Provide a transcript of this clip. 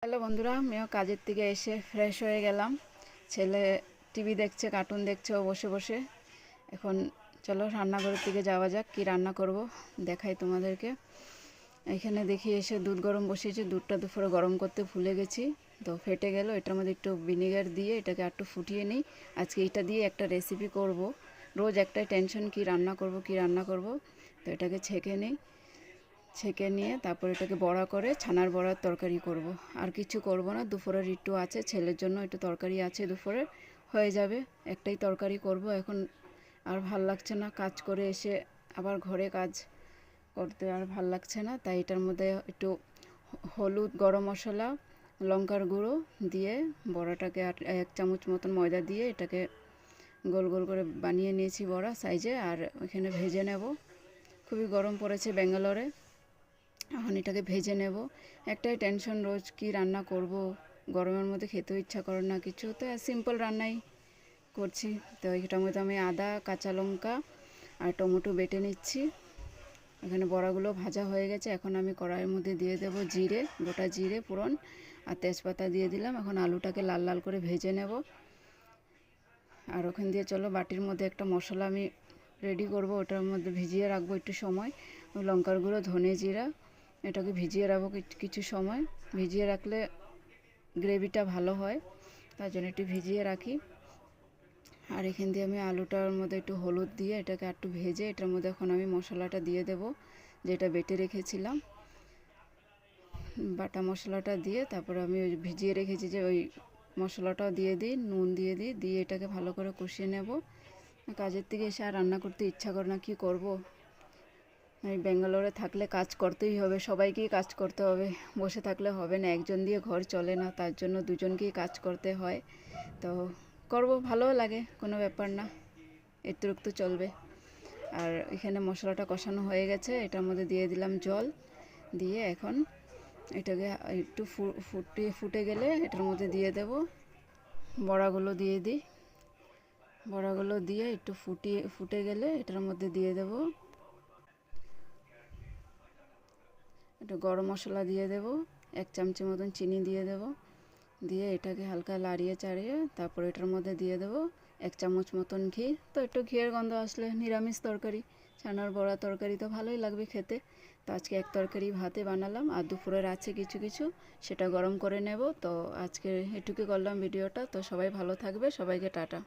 Hello বন্ধুরা, আমিও কাজের থেকে এসে ফ্রেশ হয়ে গেলাম। ছেলে টিভি দেখছে, কার্টুন দেখছে ও বসে বসে। এখন চলো রান্নাঘরের দিকে যাওয়া যাক, কি রান্না করব দেখাই তোমাদেরকে। এখানে দেখি এসে দুধ গরম বসিয়েছি, দুধটা দুপুরে গরম করতে ভুলে গেছি, তো ফেটে গেল। এটার মধ্যে একটু ভিনেগার দিয়ে এটাকে একটু ফুটিয়ে নিই। আজকে এটা দিয়ে একটা রেসিপি করব। রোজ একটাই টেনশন, কি রান্না করব। তো এটাকে ছেঁকে নিয়ে তারপর এটাকে বড়া করে ছানার বড়ার তরকারি করব। আর কিছু করব না, দুপুরের একটু আছে, ছেলের জন্য একটু তরকারি আছে, দুপুরে হয়ে যাবে। একটাই তরকারি করব এখন। আর ভাল লাগছে না, কাজ করে এসে আবার ঘরে কাজ করতে আর ভাল লাগছে না, তাই এটার মধ্যে একটু হলুদ, গরম মশলা, লঙ্কার গুঁড়ো দিয়ে বড়াটাকে 1 চামচ মতন ময়দা দিয়ে এটাকে গোল গোল করে বানিয়ে নিয়েছি বড়া সাইজে। আর এখানে ভেজে নেব। খুবই গরম পড়েছে ব্যাঙ্গালোরে, এখন এটাকে ভেজে নেব। একটাই টেনশন, রোজ কি রান্না করব, গরমের মধ্যে খেতেও ইচ্ছা করে না কিছু, তো সিম্পল রান্নাই করছি। তো এটার মধ্যে আমি আদা, কাঁচা লঙ্কা আর টমেটো বেটে নিচ্ছি। এখানে বড়াগুলো ভাজা হয়ে গেছে, এখন আমি কড়াইয়ের মধ্যে দিয়ে দেব জিরে, গোটা জিরে ফোড়ন আর তেজপাতা দিয়ে দিলাম। এখন আলুটাকে লাল লাল করে ভেজে নেব। আর ওখান দিয়ে চলো বাটির মধ্যে একটা মশলা আমি রেডি করব, ওটার মধ্যে ভিজিয়ে রাখবো একটু সময়। লঙ্কার গুঁড়ো, ধনে জিরা, এটাকে ভিজিয়ে রাখবো কিছু সময়। ভিজিয়ে রাখলে গ্রেভিটা ভালো হয়, তার জন্য একটু ভিজিয়ে রাখি। আর এখান দিয়ে আমি আলুটার মধ্যে একটু হলুদ দিয়ে এটাকে একটু ভেজে এটার মধ্যে এখন আমি মশলাটা দিয়ে দেব, যেটা বেটে রেখেছিলাম। বাটা মশলাটা দিয়ে তারপরে আমি ওই ভিজিয়ে রেখেছি যে ওই মশলাটাও দিয়ে দিই, নুন দিয়ে এটাকে ভালো করে কষিয়ে নেব। কাজের থেকে এসে আর রান্না করতে ইচ্ছা করে না, কি করব। এই ব্যাঙ্গালোরে থাকলে কাজ করতেই হবে, সবাইকেই কাজ করতে হবে, বসে থাকলে হবে না, একজন দিয়ে ঘর চলে না, তার জন্য দুজনকেই কাজ করতে হয়। তো করব, ভালোও লাগে, কোনো ব্যাপার না, একটু চলবে। আর এখানে মশলাটা কষানো হয়ে গেছে, এটার মধ্যে দিয়ে দিলাম জল, দিয়ে এখন এটাকে একটু ফুটে গেলে এটার মধ্যে দিয়ে দেব বড়াগুলো। বড়াগুলো দিয়ে একটু ফুটে গেলে এটার মধ্যে দিয়ে দেব একটু গরম মশলা দিয়ে দেব, 1 চামচের মতন চিনি দিয়ে দেব। দিয়ে এটাকে হালকা লাড়িয়ে চাড়িয়ে তারপর এটার মধ্যে দিয়ে দেব 1 চামচ মতন ঘি। তো একটু ঘিয়ের গন্ধ আসলে, নিরামিষ তরকারি, ছানার বড়া তরকারি তো ভালোই লাগবে খেতে। তো আজকে এক তরকারি ভাতে বানালাম, আর দুপুরের আছে কিছু সেটা গরম করে নেব। তো আজকে এটুকু করলাম ভিডিওটা। তো সবাই ভালো থাকবে, সবাইকে টাটা।